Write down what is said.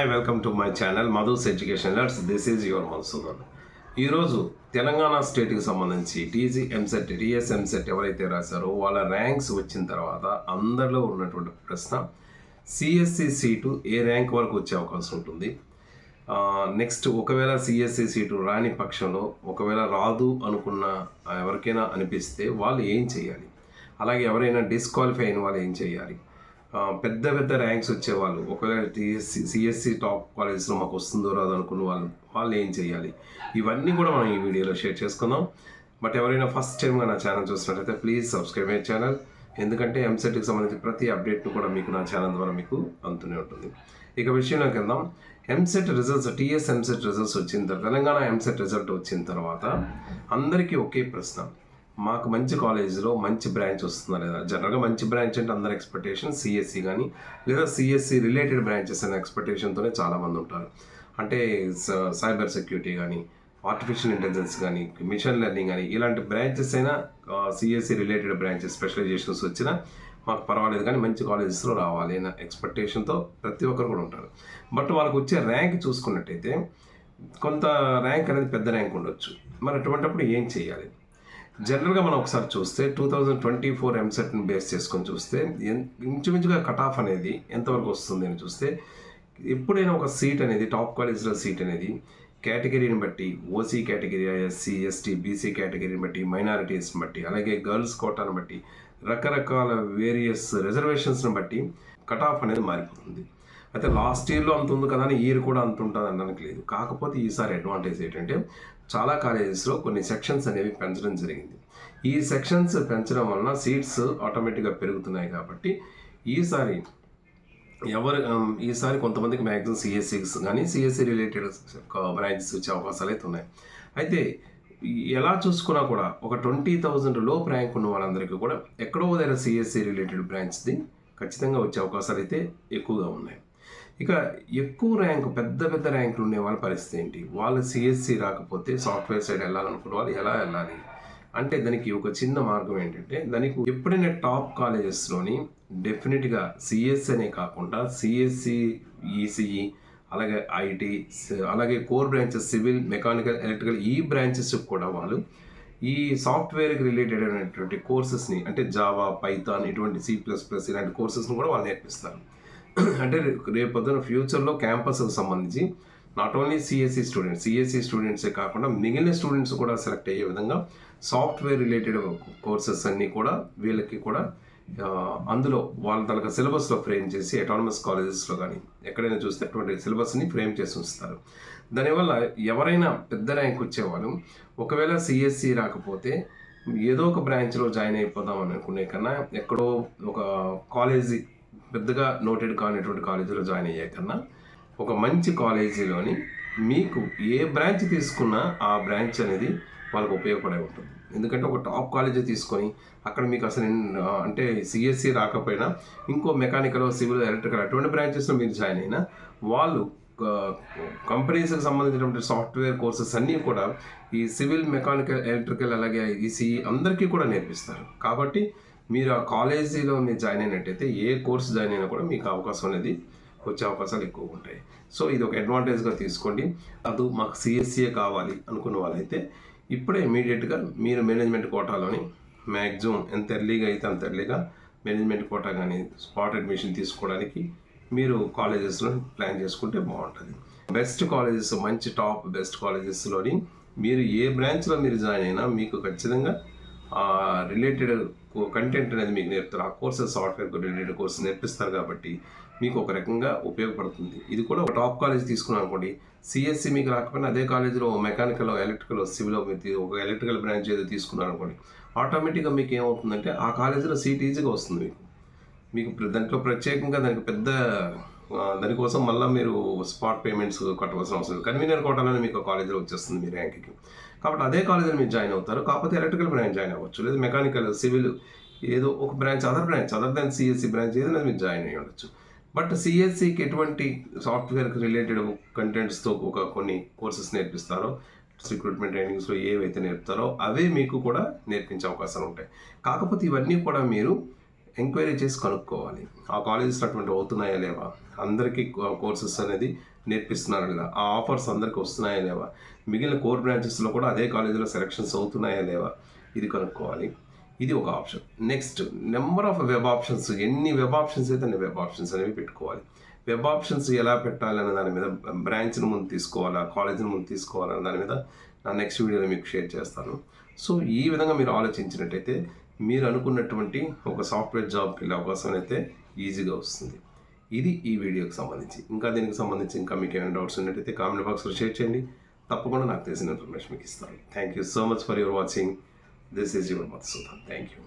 Hi, welcome to my channel Madhu's Education Learns. This is your Mansudan. ఈరోజు తెలంగాణ స్టేట్కి సంబంధించి TG EAMCET TS EAMCET ఎవరైతే రాశారో వాళ్ళ ర్యాంక్స్ వచ్చిన తర్వాత అందరిలో ఉన్నటువంటి ప్రశ్న సిఎస్సి సీటు ఏ ర్యాంక్ వరకు వచ్చే అవకాశం ఉంటుంది. నెక్స్ట్ ఒకవేళ సిఎస్సి సీటు రాని పక్షంలో ఒకవేళ రాదు అనుకున్న ఎవరికైనా అనిపిస్తే వాళ్ళు ఏం చేయాలి, అలాగే ఎవరైనా డిస్క్వాలిఫై అయిన వాళ్ళు ఏం చేయాలి, పెద్ద పెద్ద ర్యాంక్స్ వచ్చేవాళ్ళు ఒకవేళ సిఎస్సి టాప్ కాలేజెస్లో మాకు వస్తుందో రాదు అనుకున్న వాళ్ళు ఏం చేయాలి, ఇవన్నీ కూడా మనం ఈ వీడియోలో షేర్ చేసుకుందాం. బట్ ఎవరైనా ఫస్ట్ టైంగా నా ఛానల్ చూసినట్లయితే ప్లీజ్ సబ్స్క్రైబ్ మై ఛానల్, ఎందుకంటే ఎంసెట్కి సంబంధించి ప్రతి అప్డేట్ను కూడా మీకు నా ఛానల్ ద్వారా మీకు అందుతూనే ఉంటుంది. ఇక విషయంలోకి వెళ్దాం. EAMCET results TS EAMCET results వచ్చిన తర్వాత తెలంగాణ ఎంసెట్ రిజల్ట్ వచ్చిన తర్వాత అందరికీ ఒకే ప్రశ్న, మాకు మంచి కాలేజీలో మంచి బ్రాంచ్ వస్తుందా లేదా. జనరల్గా మంచి బ్రాంచ్ అంటే అందరి ఎక్స్పెక్టేషన్ సిఎస్సి కానీ లేదా సిఎస్సి రిలేటెడ్ బ్రాంచెస్ అనే ఎక్స్పెక్టేషన్తోనే చాలామంది ఉంటారు. అంటే సైబర్ సెక్యూరిటీ కానీ, ఆర్టిఫిషియల్ ఇంటెలిజెన్స్ కానీ, మిషన్ లెర్నింగ్ కానీ ఇలాంటి బ్రాంచెస్ అయినా సిఎస్సి రిలేటెడ్ బ్రాంచెస్ స్పెషలైజేషన్స్ వచ్చినా మాకు పర్వాలేదు కానీ మంచి కాలేజెస్లో రావాలి అనే ఎక్స్పెక్టేషన్తో ప్రతి ఒక్కరు కూడా ఉంటారు. బట్ వాళ్ళకి వచ్చే ర్యాంక్ చూసుకున్నట్టయితే కొంత ర్యాంక్ అనేది పెద్ద ర్యాంక్ ఉండొచ్చు. మరి అటువంటిప్పుడు ఏం చేయాలి? జనరల్గా మనం ఒకసారి చూస్తే 2024 ఎంసెట్ని బేస్ చేసుకొని చూస్తే ఇంచుమించుగా కట్ ఆఫ్ అనేది ఎంతవరకు వస్తుంది అని చూస్తే, ఎప్పుడైనా ఒక సీట్ అనేది టాప్ కాలేజ్లో సీట్ అనేది కేటగిరీని బట్టి, OC category, SC ST BC కేటగిరీని బట్టి, మైనారిటీస్ని బట్టి, అలాగే గర్ల్స్ కోటాను బట్టి, రకరకాల వేరియస్ రిజర్వేషన్స్ని బట్టి కట్ ఆఫ్ అనేది మారిపోతుంది. అయితే లాస్ట్ ఇయర్లో అంత ఉంది కదా అని ఇయర్ కూడా అంత ఉంటుంది అనడానికి లేదు. కాకపోతే ఈసారి అడ్వాంటేజ్ ఏంటంటే చాలా కాలేజెస్లో కొన్ని సెక్షన్స్ అనేవి పెంచడం జరిగింది. ఈ సెక్షన్స్ పెంచడం వలన సీట్స్ ఆటోమేటిక్గా పెరుగుతున్నాయి. కాబట్టి ఈసారి కొంతమందికి మ్యాక్సిమం సిఎస్సిస్ కానీ సిఎస్సి రిలేటెడ్ బ్రాంచెస్ వచ్చే అవకాశాలు అయితే ఉన్నాయి. అయితే ఎలా చూసుకున్నా కూడా ఒక 20,000 లోపు ర్యాంక్ ఉన్న వాళ్ళందరికీ కూడా ఎక్కడో దగ్గర సిఎస్సి రిలేటెడ్ బ్రాంచ్ది ఖచ్చితంగా వచ్చే అవకాశాలు అయితే ఎక్కువగా ఉన్నాయి. ఇక ఎక్కువ ర్యాంకు పెద్ద పెద్ద ర్యాంకులు ఉండే వాళ్ళ పరిస్థితి ఏంటి? వాళ్ళు సిఎస్సి రాకపోతే సాఫ్ట్వేర్ సైడ్ వెళ్ళాలనుకున్న వాళ్ళు ఎలా వెళ్ళాలి అంటే దానికి ఒక చిన్న మార్గం ఏంటంటే, దానికి ఎప్పుడైనా టాప్ కాలేజెస్లోని డెఫినెట్గా సిఎస్సి అనే కాకుండా సిఎస్సి, ఈసీఈ, అలాగే ఐటీ, అలాగే core branches civil, mechanical, electrical ఈ బ్రాంచెస్ కూడా వాళ్ళు ఈ సాఫ్ట్వేర్కి రిలేటెడ్ అయినటువంటి కోర్సెస్ని అంటే జావా, పైథాన్, ఇటువంటి C++ ఇలాంటి కోర్సెస్ని కూడా వాళ్ళు నేర్పిస్తారు. అంటే రేపొద్దున ఫ్యూచర్లో క్యాంపస్కి సంబంధించి నాట్ ఓన్లీ సిఎస్సి స్టూడెంట్సే కాకుండా మిగిలిన స్టూడెంట్స్ కూడా సెలెక్ట్ అయ్యే విధంగా సాఫ్ట్వేర్ రిలేటెడ్ కోర్సెస్ అన్నీ కూడా వీళ్ళకి కూడా అందులో వాళ్ళ తనకు సిలబస్లో ఫ్రేమ్ చేసి అటానమస్ కాలేజెస్లో కానీ ఎక్కడైనా చూస్తే అటువంటి సిలబస్ని ఫ్రేమ్ చేసి ఉంచుతారు. దానివల్ల ఎవరైనా పెద్ద ర్యాంక్ వచ్చేవాళ్ళు ఒకవేళ సిఎస్సి రాకపోతే ఏదో ఒక బ్రాంచ్లో జాయిన్ అయిపోదాం అని అనుకునే కన్నా ఎక్కడో ఒక కాలేజీ పెద్దగా నోటెడ్ కానిటువంటి కాలేజీలో జాయిన్ అయ్యే కన్నా ఒక మంచి కాలేజీలోని మీకు ఏ బ్రాంచ్ తీసుకున్నా ఆ బ్రాంచ్ అనేది వాళ్ళకు ఉపయోగపడే ఉంటుంది. ఎందుకంటే ఒక టాప్ కాలేజీ తీసుకొని అక్కడ మీకు అసలు అంటే సిఎస్సి రాకపోయినా ఇంకో మెకానికల్, సివిల్, ఎలక్ట్రికల్ అటువంటి బ్రాంచెస్లో మీరు జాయిన్ అయినా వాళ్ళు కంపెనీస్కి సంబంధించినటువంటి సాఫ్ట్వేర్ కోర్సెస్ అన్నీ కూడా ఈ సివిల్, మెకానికల్, ఎలక్ట్రికల్ అలాగే ఈసీ అందరికీ కూడా నేర్పిస్తారు. కాబట్టి మీరు ఆ కాలేజీలో మీరు జాయిన్ అయినట్టయితే ఏ కోర్స్ జాయిన్ అయినా కూడా మీకు అవకాశం అనేది వచ్చే అవకాశాలు ఎక్కువ ఉంటాయి. సో ఇది ఒక అడ్వాంటేజ్గా తీసుకోండి. అది మాకు సిఎస్సిఏ కావాలి అనుకున్న వాళ్ళైతే ఇప్పుడే ఇమీడియట్గా మీరు మేనేజ్మెంట్ కోటాలోని మ్యాక్సిమం ఎంత ఎర్లీగా అయితే అంత ఎర్లీగా మేనేజ్మెంట్ కోటా కానీ స్పాట్ అడ్మిషన్ తీసుకోవడానికి మీరు కాలేజెస్లో ప్లాన్ చేసుకుంటే బాగుంటుంది. బెస్ట్ కాలేజెస్, మంచి టాప్ బెస్ట్ కాలేజెస్లోని మీరు ఏ బ్రాంచ్లో మీరు జాయిన్ అయినా మీకు ఖచ్చితంగా రిలేటెడ్ కంటెంట్ అనేది మీకు నేర్పుతారు. ఆ కోర్సెస్ సాఫ్ట్వేర్ రిలేటెడ్ కోర్సెస్ నేర్పిస్తారు కాబట్టి మీకు ఒక రకంగా ఉపయోగపడుతుంది. ఇది కూడా ఒక టాప్ కాలేజ్ తీసుకున్నాం అనుకోండి, సిఎస్సి మీకు రాకపోయినా అదే కాలేజీలో మెకానికల్, ఎలక్ట్రికల్, సివిల్ మీరు ఒక ఎలక్ట్రికల్ బ్రాంచ్ ఏదో తీసుకున్నారు అనుకోండి, ఆటోమేటిక్గా మీకు ఏమవుతుందంటే ఆ కాలేజీలో సీట్ ఈజీగా వస్తుంది. మీకు దాంట్లో ప్రత్యేకంగా దానికి పెద్ద దానికోసం మళ్ళీ మీరు స్పాట్ పేమెంట్స్ కట్టవలసిన అవసరం లేదు. కన్వీనియర్ కోటాలోనే మీకు కాలేజీలో వచ్చేస్తుంది మీ ర్యాంక్కి. కాబట్టి అదే కాలేజీలో మీరు జాయిన్ అవుతారు. కాకపోతే ఎలక్ట్రికల్ బ్రాంచ్ జాయిన్ అవ్వచ్చు, లేదా మెకానికల్, సివిల్ ఏదో ఒక branch other than CSC branch ఏదైనా మీరు జాయిన్ అయ్యి ఉండొచ్చు. బట్ సిఎస్సికి ఎటువంటి సాఫ్ట్వేర్కి రిలేటెడ్ కంటెంట్స్తో కొన్ని కోర్సెస్ నేర్పిస్తారో, రిక్రూట్మెంట్ ట్రైనింగ్స్లో ఏవైతే నేర్పుతారో అవే మీకు కూడా నేర్పించే అవకాశాలు ఉంటాయి. కాకపోతే ఇవన్నీ కూడా మీరు ఎంక్వైరీ చేసి కనుక్కోవాలి. ఆ కాలేజెస్ అటువంటి అవుతున్నాయా లేవా, అందరికీ కోర్సెస్ అనేది నేర్పిస్తున్నారా లేదా, ఆ ఆఫర్స్ అందరికీ వస్తున్నాయా లేవా, మిగిలిన కోర్ బ్రాంచెస్లో కూడా అదే కాలేజీలో సెలక్షన్స్ అవుతున్నాయా లేవా, ఇది కనుక్కోవాలి. ఇది ఒక option. Next number of web options, ఎన్ని వెబ్ ఆప్షన్స్ అయితే అన్ని వెబ్ ఆప్షన్స్ అనేవి పెట్టుకోవాలి. వెబ్ ఆప్షన్స్ ఎలా పెట్టాలి అనే దాని మీద, బ్రాంచ్ని ముందు తీసుకోవాలా కాలేజీని ముందు తీసుకోవాలా అనే దాని మీద నా నెక్స్ట్ వీడియోలో మీకు షేర్ చేస్తాను. సో ఈ విధంగా మీరు ఆలోచించినట్టయితే మీరు అనుకున్నటువంటి ఒక సాఫ్ట్వేర్ జాబ్కి వెళ్ళే అవకాశం అయితే ఈజీగా వస్తుంది. ఇది ఈ వీడియోకి సంబంధించి. ఇంకా దీనికి సంబంధించి ఇంకా మీకు ఏమైనా డౌట్స్ ఉన్నట్టయితే కామెంట్ బాక్స్లో షేర్ చేయండి. తప్పకుండా నాకు తెలిసిన ఇన్ఫర్మేషన్ మీకు ఇస్తాను. Thank you so much for your watching. This is your Madhusudan. Thank you.